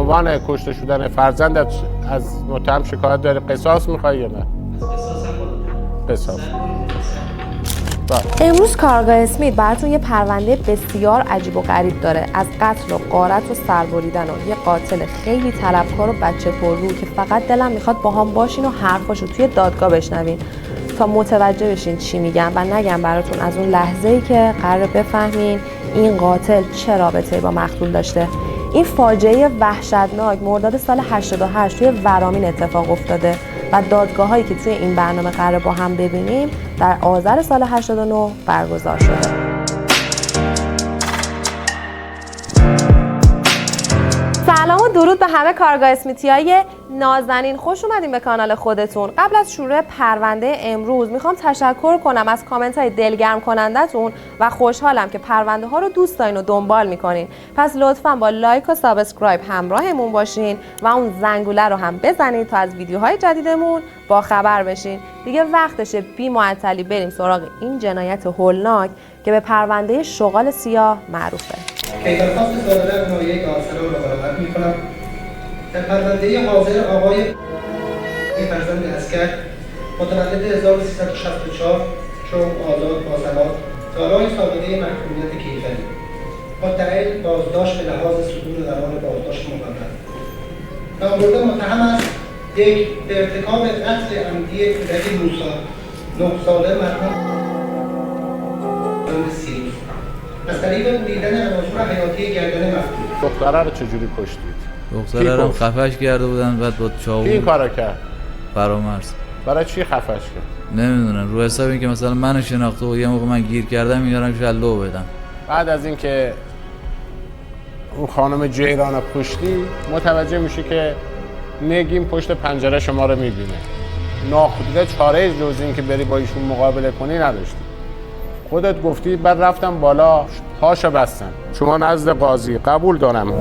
عنوان کشته شدن فرزندت از متهم شکایت داری، قصاص میخوای یا نه؟ قصاص. امروز کارگاه اسمیت براتون یه پرونده بسیار عجیب و غریب داره، از قتل و غارت و سربریدن و یه قاتل خیلی طلبکار و بچه پررو که فقط دلم میخواد با هم باشین و حرفاشو توی دادگاه بشنوین تا متوجه بشین چی میگم و نگم براتون از اون لحظه‌ای که قراره بفهمین این قاتل چه رابطه‌ای با مقتول داشته. این فاجعه وحشتناک مرداد سال 88 توی ورامین اتفاق افتاده و دادگاه‌هایی که توی این برنامه قراره با هم ببینیم در آذر سال 89 برگزار شده. سلام و درود به همه کارگاه اسمیتیای نازنین، خوش اومدین به کانال خودتون. قبل از شروع پرونده امروز میخوام تشکر کنم از کامنت های دلگرم کنندتون و خوشحالم که پرونده ها رو دوست دارین و دنبال میکنین. پس لطفاً با لایک و سابسکرایب همراهمون باشین و اون زنگوله رو هم بزنید تا از ویدیوهای جدیدمون با خبر بشین. دیگه وقتشه بی معطلی بریم سراغ این جنایت هولناک که به پرونده شغال سیاه معروفه. درخواست صادره نایه دادسرا را برآورد می‌کنم. در پرونده حاضر آقای فرزند عسکر متولد 1364 چون آزاد باسواد دارای سابقه محکومیت کیفری مدعی بازداشت به لحاظ صدور زمان بازداشت مقرر نامزد متهم است: یک، به ارتکاب قتل عمدی کودک موسی 9 ساله مرحوم سیروس از طریق بریدن عناصر حیاتی گردن مقتول. دختره رو چجوری کشتید؟ دختره رو خفش کرده بودن بعد با چاقو. کی این کارو کرد؟ فرامرز. برای چی خفش کرد؟ نمیدونم، رو حساب این که مثلا منو شناخته و یه موقع من گیر کردم میارم شلو بدم. بعد از اینکه اون خانم جیران کشتی متوجه میشه که نگین پشت پنجره شما رو میبینه. ناخودآگاه چاره جز این که بری با ایشون مقابله کنی نداشتی. خودت گفتی بعد رفتم بالا پاشو بستم. شما نزد قاضی قبول دارم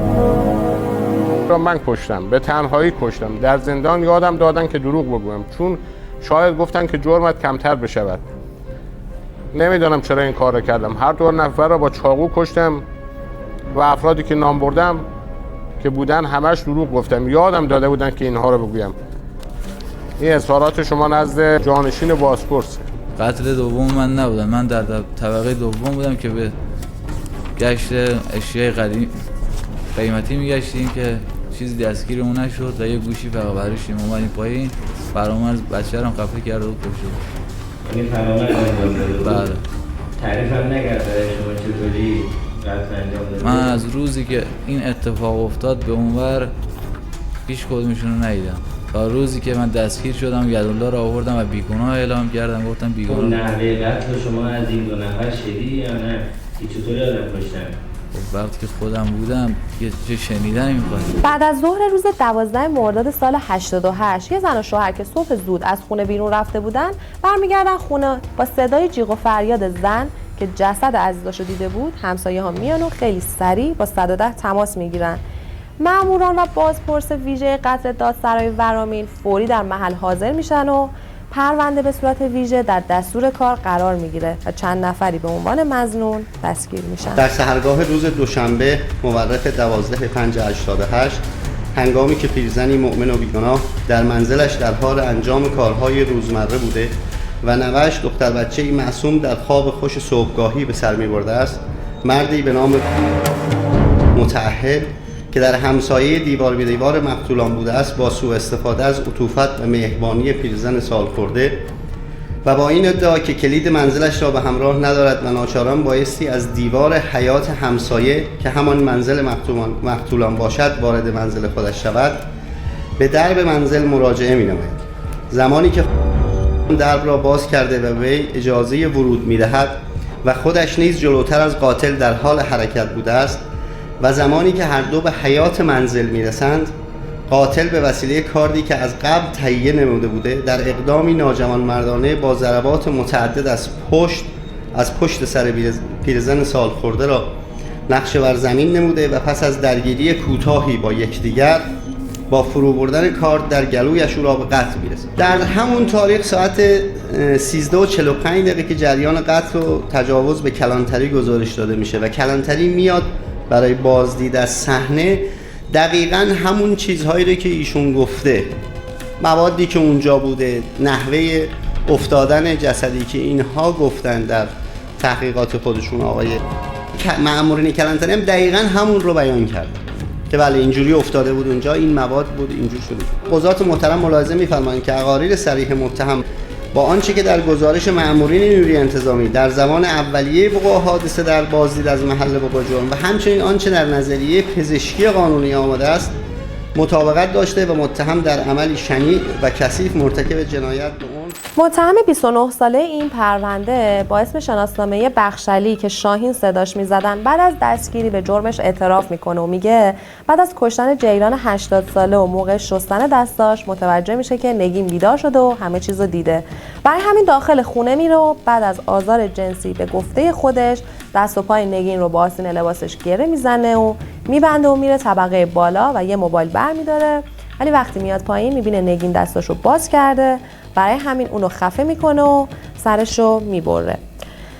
رو من کشتم، به تنهایی کشتم. در زندان یادم دادن که دروغ بگویم چون شاید گفتن که جرمت کمتر بشود. نمیدونم چرا این کار رو کردم. هر دو نفر رو با چاقو کشتم و افرادی که نام بردم که بودن همش دروغ گفتم. یادم داده بودن که اینها رو بگویم. این اظهارات شما نزد جانشین بازپرسه. قتل دوم من نبودم، من در طبقه دوم بودم که به گشت اشیاء قیمتی میگشتیم که چیزی دستگیرمون نشد و یه گوشی فقط برداشتیم اومدیم پایین. فرامرز بچه رو خفه کرده و کشته. این فرامرز انجام داده؟ بله. تعریف هم نکرد برای شما چطوری قتل انجام داده؟ من از روزی که این اتفاق افتاد به اونور هیچ کدومشون رو ندیدم تا روزی که من دستگیر شدم یدالله رو آوردم و بیگناه اعلام کردم، گفتم بیگناه. نحوه قتل شما از این دو نفر شدی یا نه؟ چطوری آدم کشتن؟ وقتی که خودم بودم چه شنیدنی می‌خواستم. بعد از ظهر روز 12 مرداد سال 88 یه زن و شوهر که صبح زود از خونه بیرون رفته بودن برمیگردن خونه. با صدای جیغ و فریاد زن که جسد عزیزاشو دیده بود همسایه‌ها میان و خیلی سریع با 110 تماس میگیرن. ماموران و بازپرس ویژه قتل دادسرای ورامین فوری در محل حاضر میشن و پرونده به صورت ویژه در دستور کار قرار میگیره و چند نفری به عنوان مظنون دستگیر میشن. در سحرگاه روز دوشنبه مورخ 12/5/88 هنگامی که پیرزنی مؤمن و بیگناه در منزلش در حال انجام کارهای روزمره بوده و نوه‌اش دختر بچه‌ای معصوم در خواب خوش صبحگاهی به سر می‌برده است، مردی به نام متأهل که در همسایه دیوار به دیوار مقتولان بوده است با سوء استفاده از عطوفت و مهربانی پیرزن سالخورده و با این ادعا که کلید منزلش را به همراه ندارد و ناچاران بایستی از دیوار حیاط همسایه که همان منزل مقتولان باشد وارد منزل خودش شود، به درب منزل مراجعه می‌نماید. زمانی که درب را باز کرده و به اجازه ورود می‌دهد و خودش نیز جلوتر از قاتل در حال حرکت بوده است و زمانی که هر دو به حیاط منزل میرسند، قاتل به وسیله کاردی که از قبل تهیه نموده بوده در اقدامی ناجوانمردانه با ضربات متعدد از پشت سر پیرزن سالخورده را نقش بر زمین نموده و پس از درگیری کوتاهی با یکدیگر با فرو بردن کارد در گلویش او را به قتل میرسد. در همون تاریخ ساعت 13:45 که جریان قتل و تجاوز به کلانتری گزارش داده میشه و کلانتری میاد برای بازدید از صحنه، دقیقاً همون چیزهایی رو که ایشون گفته، موادی که اونجا بوده، نحوه افتادن جسدی که اینها گفتن در تحقیقات خودشون، آقای مأمورین کلانتری هم دقیقاً همون رو بیان کرد که بله اینجوری افتاده بود اونجا، این مواد بود، اینجور شده. قضات محترم ملاحظه می‌فرمایند که اقاریر صریح متهم با آنچه که در گزارش مأمورین نیروی انتظامی در زمان اولیه وقوع حادثه در بازدید از محل وقوع جرم و همچنین آنچه در نظریه پزشکی قانونی آمده است مطابقت داشته و متهم در عملی شنیع و کثیف مرتکب جنایت به اون. متهم 29 ساله این پرونده با اسم شناسنامه بخشلی که شاهین صداش میزدن بعد از دستگیری به جرمش اعتراف میکنه و میگه بعد از کشتن جیران 80 ساله و موقع شستن دستاش متوجه میشه که نگین بیدار شده و همه چیزو دیده. برای همین داخل خونه میره و بعد از آزار جنسی به گفته خودش دست و پای نگین رو با آستین لباسش گره میزنه و میبنده و میره طبقه بالا و یه موبایل برمیداره. ولی وقتی میاد پایین میبینه نگین دستاشو باز کرده، برای همین اونو خفه میکنه و سرشو میبره.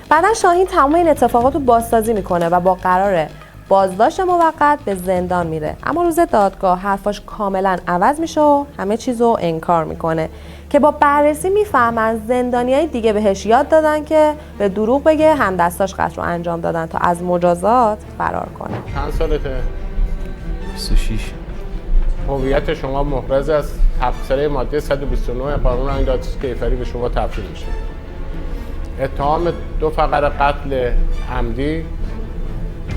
بعدا شاهین تمام این اتفاقات رو بازسازی میکنه و با قرار بازداشت موقت به زندان میره، اما روز دادگاه حرفاش کاملا عوض میشه و همه چیزو انکار میکنه که با بررسی میفهمن زندانیای دیگه بهش یاد دادن که به دروغ بگه هم دستاش قتل رو انجام دادن تا از مجازات فرار کنه. چند سالته؟ 26. هویت شما محرز از تفسیر ماده 129 قانون آیین دادرسی کیفری به شما تفسیر میشه. اتهام 2 فقره قتل عمدی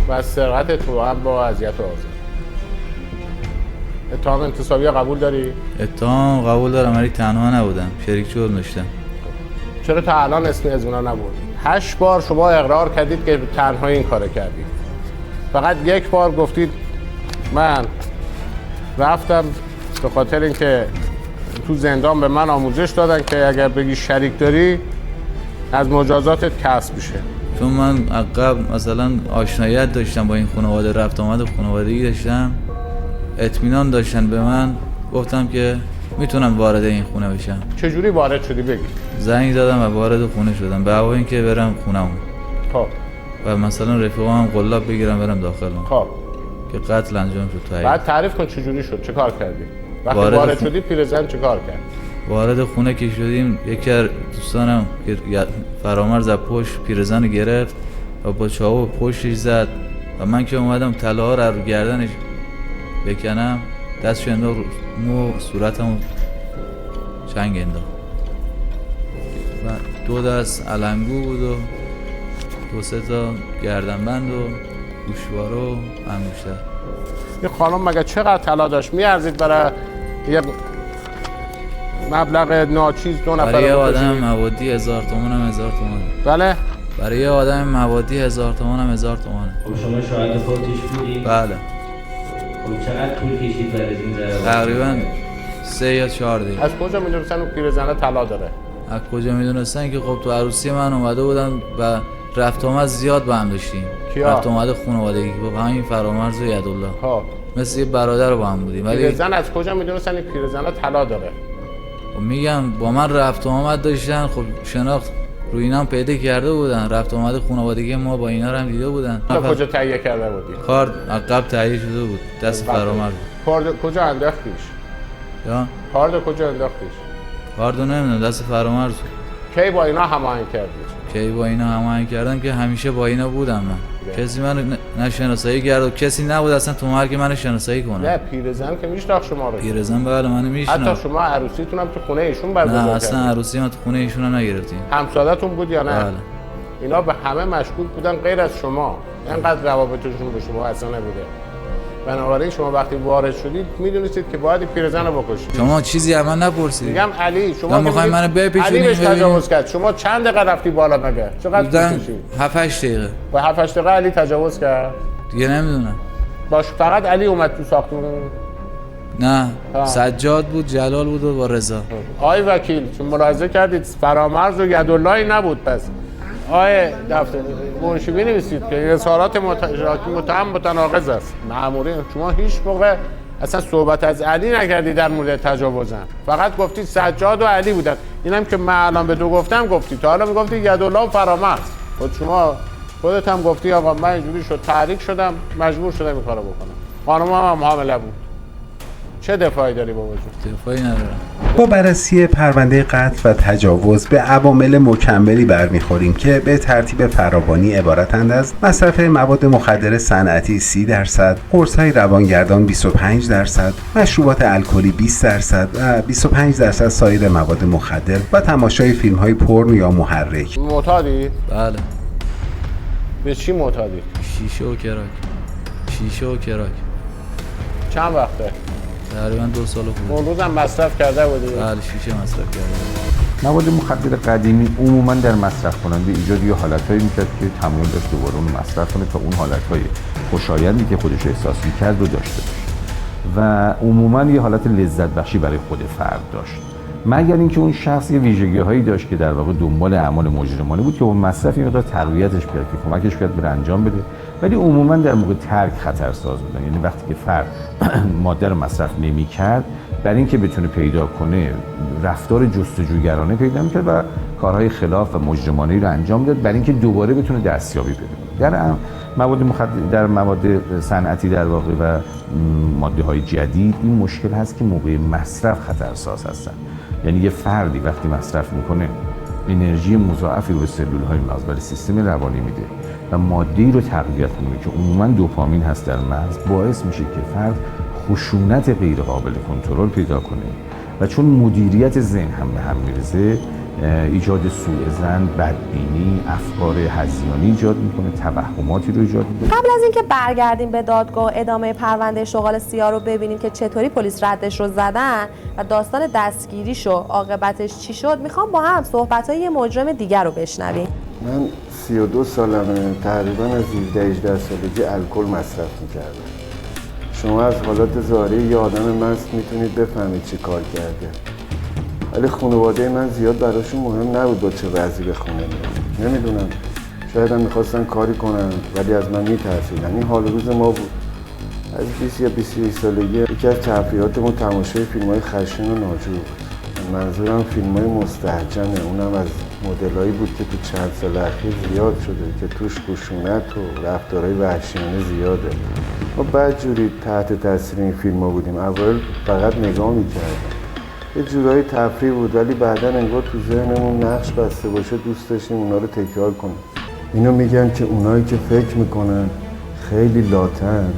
و سرقت توأم با اذیت و آزار. اتهام انتصابی قبول داری؟ اتهام قبول دارم ولی تنها نبودم، شریک جرم داشتم. چرا تا الان اسمی از اونا نبود؟ 8 بار شما اقرار کردید که تنهایی این کارو کردید. فقط 1 بار گفتید من رفتم به خاطر اینکه تو زندان به من آموزش دادن که اگر بگی شریک داری از مجازاتت کسب میشه. چون من قبل مثلا آشناییت داشتم با این خانواده، رفت آمد خانوادگی داشتم، اطمینان داشتن به من، گفتم که میتونم وارد این خونه بشم. چجوری وارد شدی بگی؟ زنگ دادم و وارد خونه شدم به هوای اینکه برم خونه‌مون. خب و مثلا رفیقام هم قلاب بگیرم برم داخل اون. خب که قتل انجام شد. بعد تعریف کن چجوری شد، چه کار کردی؟ وقتی وارد شدی پیرزن چه کار کرد؟ وارد خونه که شدیم یکی از دوستانم که فرامرز از پشت پیرزن رو گرفت و با چاقو پشتش زد و من که اومدم طلاها رو گردنش بکنم دستش انداخت مو صورتمو چنگ انداخت و 2 دست علنگو بود و 2-3 تا گردنبند و گوشواره و انگشتر. این خانم مگه چقدر طلا داشت؟ میارزید برای یه مبلغ ناچیز 2 نفر برای یه آدم موادی 1000 تومان هم 1000 تومان. بله؟ برای یه آدم موادی 1000 تومان هم 1000 تومانه. خب شما شاهد فوتش بودی؟ بله. خب چقدر طول کشید برای این ضربات؟ تقریبا 3 یا 4 دقیقه. از کجا میدونستن اون پیرزنه طلا داره؟ از کجا میدونستن که خب تو عروسی من اومده بودن و رفت آمد زیاد با هم داشتیم. کیا؟ رفت آمد خانوادگی با همین فرامرز و یدالله. خب مثل یه برادر با هم بودیم. ولی پیرزن از کجا میدونستن این پیرزنه طلا داره؟ خب میگم با من رفت آمد داشتن، خب شناخت روی اینا هم پیدا کرده بودن، رفت آمد خانوادگی ما با اینا رو هم دیده بودن. کجا تهیه کرده بودی؟ کارت قبل تهیه شده بود دست فرامرز. کارد کجا انداختیش؟ یا کارد کجا انداختیش؟ کاردو نمیدونم دست فرامرز. کی با اینا هماهنگ کردی؟ کی با اینا هماهنگ کردم که همیشه با اینا بودم من. کسی منو نشناسایی کرد و کسی نبود اصلا تو مرگ منو شناسایی کنه. نه پیرزن که میشناخت شما رو. پیرزن بله منو میشناخت. حتی شما عروسیتون هم تو خونه ایشون برگزار کردید. نه اصلا عروسی ما تو خونه ایشون هم نگرفتیم. همساده‌تون بود یا نه؟ بله. اینا به همه مشکوک بودن غیر از شما. اینقدر روابطشون به شما اصلا نبوده. بنابراین شما وقتی وارد شدید میدونستید که باید پیرزن رو بکشید. شما چیزی از من نپرسیدید. میگم علی شما میخواین منو بپیچونید. علی بهش تجاوز کرد. شما چند دقیقه رفتی بالا مگه؟ چقدر کشید؟ 7-8 دقیقه. با 7-8 دقیقه علی تجاوز کرد. دیگه نمیدونم. باش فقط علی اومد تو ساختمون. نه سجاد بود، جلال بود و با رضا. آقای وکیل چون ملاحظه کردید فرامرز و یداللهی نبود پس آقای دفتر منشی بنویسید که اظهارات متهم متناقض است. مأمورین شما هیچ موقع اصلا صحبت از علی نکردید در مورد تجاوزم، فقط گفتید سجاد و علی بودن. اینم که من الان به 2 گفتم گفتید، تا حالا میگفتید یدالله و فرامرز. خود شما خودت هم گفتی آقا من اینجوری شد تحریک شدم مجبور شدم این کارو بکنم. خانم هم حامله بود. چه دفاعی داری با وجود؟ دفاعی ندارم. با بررسی پرونده قتل و تجاوز به عوامل مکملی برمیخوریم که به ترتیب فراوانی عبارتند از مصرف مواد مخدر صنعتی 30%، قرص‌های روانگردان 25%، مشروبات الکلی 20% و 25% سایر مواد مخدر و تماشای فیلم‌های پورن یا محرک. معتادی؟ بله. به چی معتادی؟ شیشه و کراک. چند وقته؟ تقریبا 2 سال بود. اون روز هم مصرف کرده بودی؟ بله شیشه مصرف کردم. مواد مخدر قدیمی عموما در مصرف کننده ایجاد یه حالتهایی میکرد که تمایل داشت دوباره اون مصرف کنه تا اون حالتهای خوشایندی که خودش احساس میکرد رو داشته باشه و عموما یه حالت لذت بخشی برای خود فرد داشت، مگر اینکه اون شخص یه ویژگی‌هایی داشت که در واقع دنبال اعمال مجرمانه بود که اون مصرف مقدار تقویتش کرد که کمکش کرد بره انجام بده، ولی عموما در موقع ترک خطرساز بودن. یعنی وقتی که فرد ماده رو مصرف نمی‌کرد، برای اینکه بتونه پیدا کنه رفتار جستجوگرانه پیدا می‌کرد و کارهای خلاف و مجرمانه‌ای رو انجام داد برای اینکه دوباره بتونه دستیابی پیدا کنه. در مواد مخدر، در مواد صنعتی در واقع و ماده‌های جدید این مشکل هست که موقع مصرف خطرساز هستن. یعنی یه فردی وقتی مصرف میکنه انرژی مضاعفی رو به سلول‌های مغز برای سیستم روانی میده و ماده‌ای رو تقویت میکنه که عموماً دوپامین هست در مغز، باعث میشه که فرد خشونت غیر قابل کنترل پیدا کنه و چون مدیریت ذهن هم به هم میرزه ایجاد سوء ظن، بدبینی، افکار هذیانی ایجاد میکنه، توهماتی رو ایجاد میکنه. قبل از اینکه برگردیم به دادگاه ادامه پرونده شغال سیاه رو ببینیم که چطوری پلیس ردش رو زدن و داستان دستگیریش و عاقبتش چی شد، میخوام با هم صحبت‌های یه مجرم دیگر رو بشنویم. من 32 سالمه، تقریبا از 17-18 سالگی الکل مصرف میکردم. شما از حالات ظاهری یه آدم مست میتونید بفهمید چی کار کرده، ولی خانواده من زیاد براشون مهم نبود با چه وضعی به خونه میاد. نمیدونم، شاید هم میخواستن کاری کنن ولی از من میترسیدن. این حال روز ما بود. از 20 یا 21 سالگی یکی از تفریحاتمون تماشای فیلم‌های خشن و ناجور بود. منظورم فیلم‌های مستهجنه، اونم از مدلایی بود که تو چند سال اخیر زیاد شده که توش خشونت و رفتارهای وحشیانه زیاده. ما بدجوری تحت تاثیر این فیلم‌ها بودیم. اول فقط نگاه می‌کردیم. یه جورایی تفریح بود ولی بعداً انگار تو ذهنمون نقش بسته باشه دوست داشتیم اونا رو تکرار کنیم. اینو میگن که اونایی که فکر میکنن خیلی لاتن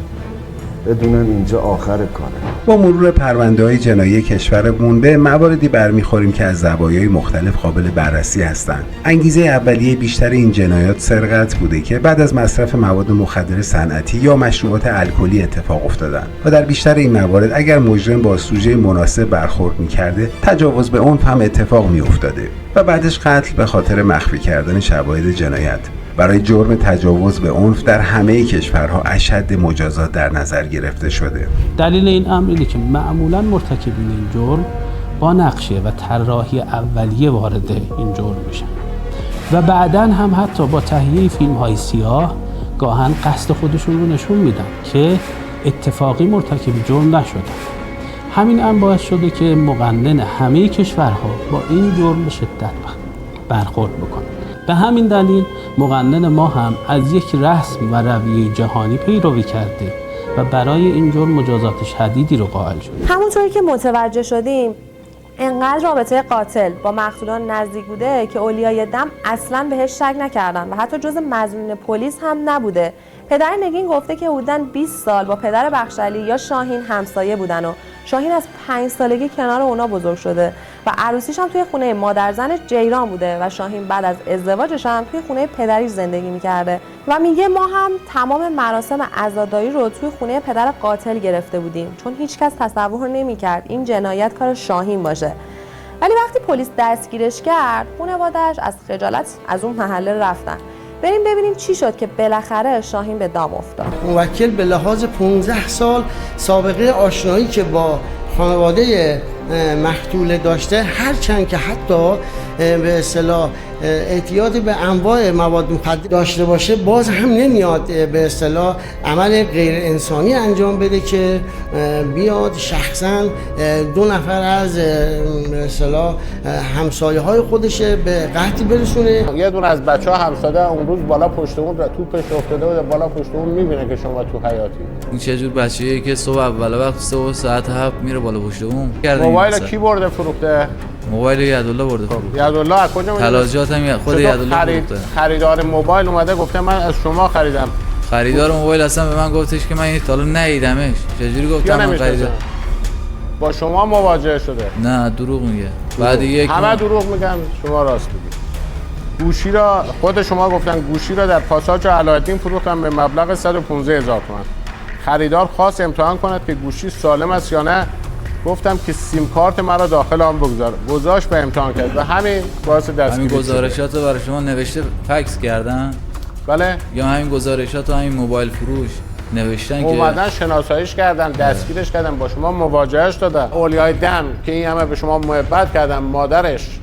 بدونن اینجا آخر کاره. با مرور پرونده‌های جنایی کشورمون به مواردی برمیخوریم که از زوایای مختلف قابل بررسی هستند. انگیزه اولیه بیشتر این جنایات سرقت بوده که بعد از مصرف مواد مخدر صنعتی یا مشروبات الکلی اتفاق افتادن و در بیشتر این موارد اگر مجرم با سوژه مناسب برخورد می‌کرده تجاوز به عنف هم اتفاق می‌افتاده و بعدش قتل به خاطر مخفی کردن شواهد جنایت. برای جرم تجاوز به عنف در همه کشورها اشد مجازات در نظر گرفته شده. دلیل این امر اینه که معمولاً مرتکبین این جرم با نقشه و طراحی اولیه وارد این جرم میشن و بعداً هم حتی با تهیه فیلم‌های سیاه گاهن قصد خودشون رو نشون میدن که اتفاقی مرتکب جرم نشدن. همین امر باعث شده که مقنن همه کشورها با این جرم به شدت برخورد بکنن. به همین دلیل مقنن ما هم از یک رسم و رویه جهانی پیروی کرده و برای این جرم مجازات شدیدی رو قائل شده. همونطوری که متوجه شدیم انقدر رابطه قاتل با مقتولان نزدیک بوده که اولیای دم اصلاً بهش شک نکردن و حتی جزء مظنون پلیس هم نبوده. پدر نگین گفته که حدوداً 20 سال با پدر بخشعلی یا شاهین همسایه بودن و شاهین از 5 سالگی کنار اونا بزرگ شده و عروسیش هم توی خونه مادرزن جیران بوده و شاهین بعد از ازدواجش هم توی خونه پدریش زندگی میکرده و میگه ما هم تمام مراسم عزاداری رو توی خونه پدر قاتل گرفته بودیم چون هیچکس تصور نمیکرد این جنایت کار شاهین باشه. ولی وقتی پلیس دستگیرش کرد خانواده‌اش از خجالت از اون محله رفتن. بریم ببینیم چی شد که بالاخره شاهین به دام افتاد. موکل به لحاظ 15 سال سابقه آشنایی که با خانواده مقتول داشته، هرچند که حتی به اصطلاح اعتیاد به انواع مواد مخدر داشته باشه، باز هم نمیاد به اصطلاح عمل غیر انسانی انجام بده که بیاد شخصا 2 نفر از به اصطلاح همسایه های خودش به قتل برسونه. یه دونه از بچه‌ها همساده اون روز بالا پشت اون توپش افتاده بود، بالا پشت اون میبینه که شما تو حیاتی. این چه جور بچه‌ایه که صبح اول وقت صبح ساعت 7 میره بالا پشت اون؟ موبایل کی برده فروخته؟ موبایل یدالله برده. یدالله از کجا میاد؟ تلاجات هم خود یدالله فروخته. خریدار موبایل اومده گفته من از شما خریدم. خریدار موبایل اصلا به من گفتش که من این تا الان ندیدمش. چجوری گفتم من خریدم؟ با شما مواجه شده؟ نه دروغ میگه. بعد همه دروغ میگن، شما راست میگید. گوشی را خود شما گفتن گوشی را در پاساژ علایالدین فروختن به مبلغ 115,000 تومان. خریدار خواست امتحان کند که گوشی سالم است یا نه. گفتم که سیم کارت مرا داخل آن بگذار. گذاشت به امتحان کرد و همین باعث دستگیری. همین گزارشات رو برای شما نوشته فکس کردن؟ بله. یا همین گزارشات و همین موبایل فروش نوشتن که اومدن شناساییش کردن، دستگیرش کردن، با شما مواجهش دادن. اولیای دم که این همه به شما محبت کردن، مادرش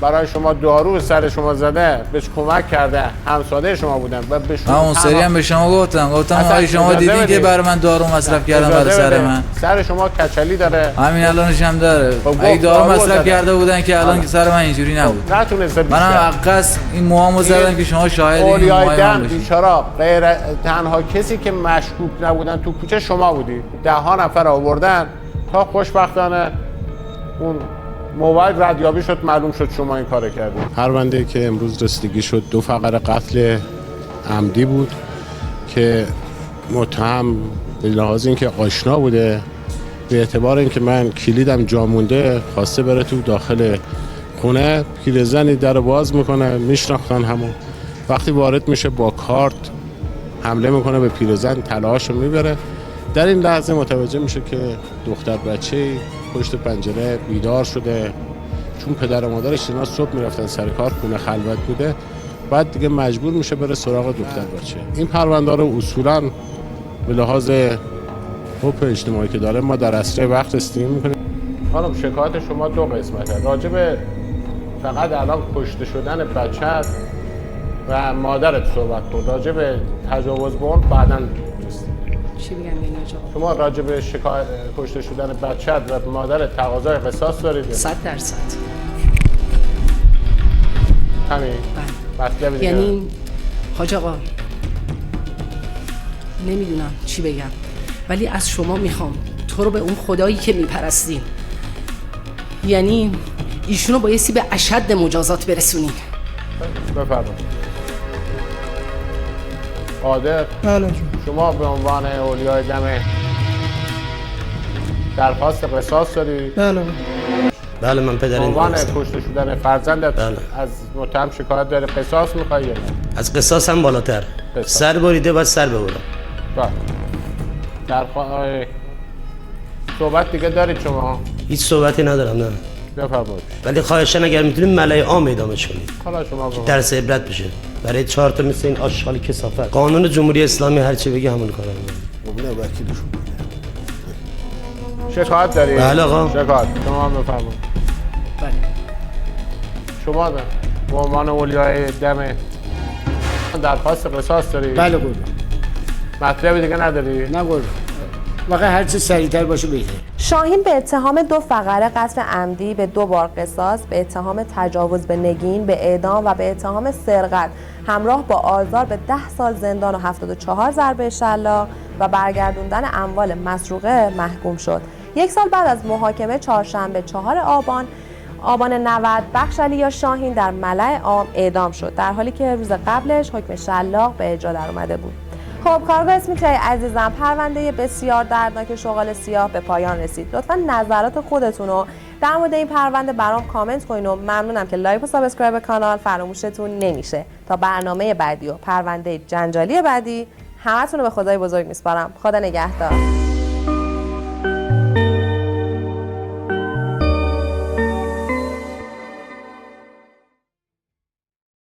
برای شما دارو سر شما زده، بهش کمک کرده، همساده شما بودن و به شما اون سری هم به شما گفتم آقای شما دیدین که برای من دارو مصرف کردن برای سر من. سر شما کچلی داره. همین الانش هم داره. اگه دارو مصرف کرده بودن که الان که سر من اینجوری نبود. نتونسته. منم عقص این موهامو زدم که شما شاهد این اولیای دم بیچاره غیر تنها کسی که مشکوک نبودن تو کوچه شما بودی. 10 نفر آوردن تا خوشبختانه اون موبایل ردیابی شد، معلوم شد شما این کار کردید. پرونده که امروز رسیدگی شد 2 فقره قتل عمدی بود که متهم به لحاظ اینکه آشنا بوده، به اعتبار اینکه من کلیدم جا مونده خواسته بره تو داخل خونه، پیرزنی در باز میکنه، میشناختن همون. وقتی وارد میشه با کارت حمله میکنه به پیرزن، طلاهاشو میبره. در این لحظه متوجه میشه که دختر بچه‌ای پشت پنجره بیدار شده، چون پدر و مادرش اینا صبح میرفتن سر کار، خونه خلوت بوده. بعد دیگه مجبور میشه بره سراغ دختر بچه. این پرونده رو اصولاً به لحاظ حقوق اجتماعی که داره ما در اسرع وقت استیم میکنیم. خانم شکایت شما 2 قسمته. راجع به فقط الان کشته شدن بچه‌ت و مادرت صحبت کن. راجع به تجاوز به اون بعداً چی بگم اینا جا؟ شما راجع به شکایت کشته شدن بچه‌ت و مادرت تقاضای قصاص دارید؟ 100%. همین؟ بله. یعنی حاج آقا نمیدونم چی بگم، ولی از شما میخوام تو رو به اون خدایی که میپرستین، یعنی ایشونو بایستی به اشد مجازات برسونین. بفرمایید. قادر، بله شما به عنوان اولیای دم درخواست قصاص داری؟ بله من پدر این عنوان کشته شدن فرزندت از متهم شکایت داری، قصاص میخوای یا نه؟ از قصاص هم بالاتر. سر بریده باید سر ببرم. صحبت دیگه دارید شما؟ هیچ صحبتی ندارم. نه بفرمایید. ولی خواهشاً اگر میتونیم ملأ عام اعدامش کنید. حالا شما که درس عبرت بشه برای 4 تا مثل این آشغال کثافت. قانون جمهوری اسلامی هر چی بگه همون کارو میکنه. وکیلشون شکایت داری؟ بله آقا. شکایت. شما بفرمایید. بله. شما به عنوان اولیای دم درخواست قصاص داری؟ بله قربان. مطلب دیگه نداری؟ نه قربان. واقعا هر چه سریعتر باشه بهتره. شاهین به اتهام 2 فقره قتل عمدی، به 2 بار قصاص، به اتهام تجاوز به نگین، به اعدام و به اتهام سرقت همراه با آزار به 10 سال زندان و 74 ضربه شلاق و برگردوندن اموال مسروقه محکوم شد. 1 سال بعد از محاکمه چهارشنبه 4 آبان 90 بخشعلی شاهین در ملأ عام اعدام شد، در حالی که روز قبلش حکم شلاق به اجرا در اومده بود. خب کارگاه اسمیت‌های عزیزم، پرونده بسیار دردناک شغال سیاه به پایان رسید. لطفاً نظرات خودتون رو در مورد این پرونده برام کامنت کنین و ممنونم که لایک و سابسکرایب کانال فراموشتون نمیشه. تا برنامه بعدی و پرونده جنجالی بعدی همتون رو به خدای بزرگ میسپارم. خدا نگهدار.